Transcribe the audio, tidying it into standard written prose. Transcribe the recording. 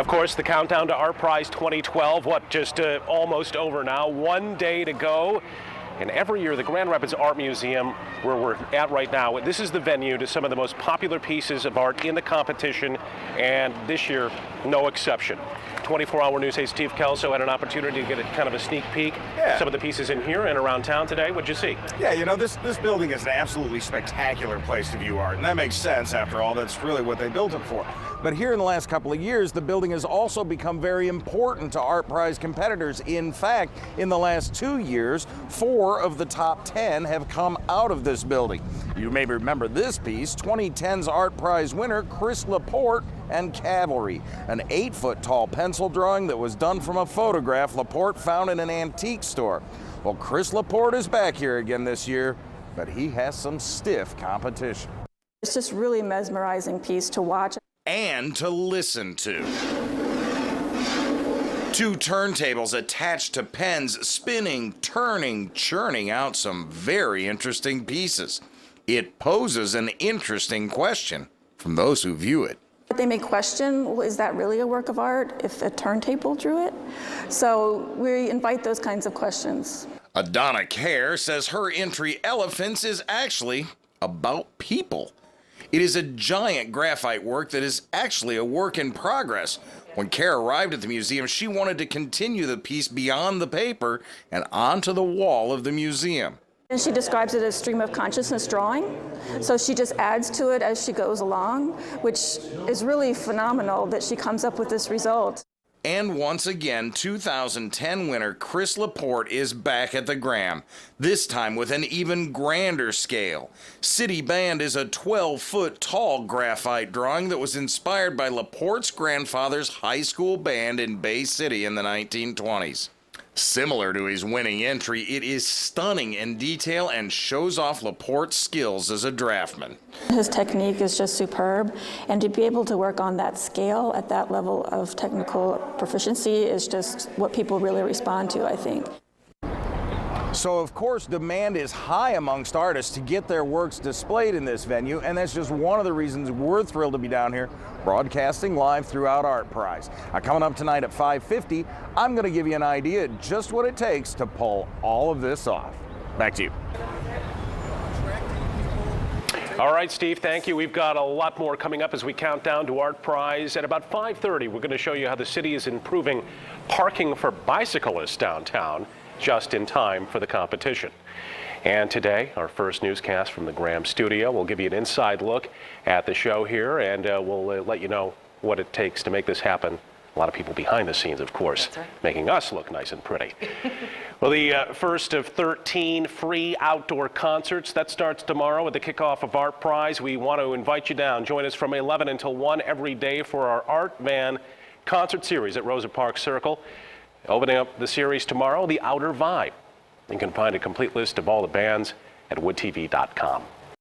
Of course, the countdown to ArtPrize 2012, just almost over now. 1 day to go. And every year, the Grand Rapids Art Museum, where we're at right now, this is the venue to some of the most popular pieces of art in the competition, and this year, no exception. 24-hour News. Hey, Steve Kelso had an opportunity to get kind of a sneak peek. Yeah. Some of the pieces in here and around town today. What'd you see? Yeah, you know, this building is an absolutely spectacular place to view art, and that makes sense. After all, that's really what they built it for. But here in the last couple of years, the building has also become very important to ArtPrize competitors. In fact, in the last 2 years, 4 of the top 10 have come out of this building. You may remember this piece, 2010's ArtPrize winner, LaPorte and Cavalry, an 8-foot-tall pencil drawing that was done from a photograph LaPorte found in an antique store. Well, LaPorte is back here again this year, but he has some stiff competition. It's just really mesmerizing piece to watch. And to listen to. 2 turntables attached to pens, spinning, turning, churning out some very interesting pieces. It poses an interesting question from those who view it. They may question, well, is that really a work of art if a turntable drew it? So we invite those kinds of questions. Adonna Kerr says her entry, Elephants, is actually about people. It is a giant graphite work that is actually a work in progress. When Kerr arrived at the museum, she wanted to continue the piece beyond the paper and onto the wall of the museum. And she describes it as stream of consciousness drawing. So she just adds to it as she goes along, which is really phenomenal that she comes up with this result. And once again, 2010 winner LaPorte is back at the Gram, this time with an even grander scale. City Band is a 12-foot tall graphite drawing that was inspired by LaPorte's grandfather's high school band in Bay City in the 1920s. Similar to his winning entry, it is stunning in detail and shows off LaPorte's skills as a draftsman. His technique is just superb, and to be able to work on that scale at that level of technical proficiency is just what people really respond to, I think. So, of course, demand is high amongst artists to get their works displayed in this venue, and that's just one of the reasons we're thrilled to be down here broadcasting live throughout ArtPrize. Now, coming up tonight at 5:50, I'm going to give you an idea of just what it takes to pull all of this off. Back to you. All right, Steve, thank you. We've got a lot more coming up as we count down to ArtPrize. At about 5:30, we're going to show you how the city is improving parking for bicyclists downtown, just in time for the competition. And today, our first newscast from the Graham studio. We'll give you an inside look at the show here, and we'll let you know what it takes to make this happen. A lot of people behind the scenes, of course, making us look nice and pretty. Well, the first of 13 free outdoor concerts, that starts tomorrow at the kickoff of ArtPrize. We want to invite you down. Join us from 11 until 1 every day for our Art Van concert series at Rosa Parks Circle. Opening up the series tomorrow, The Outer Vibe. You can find a complete list of all the bands at woodtv.com.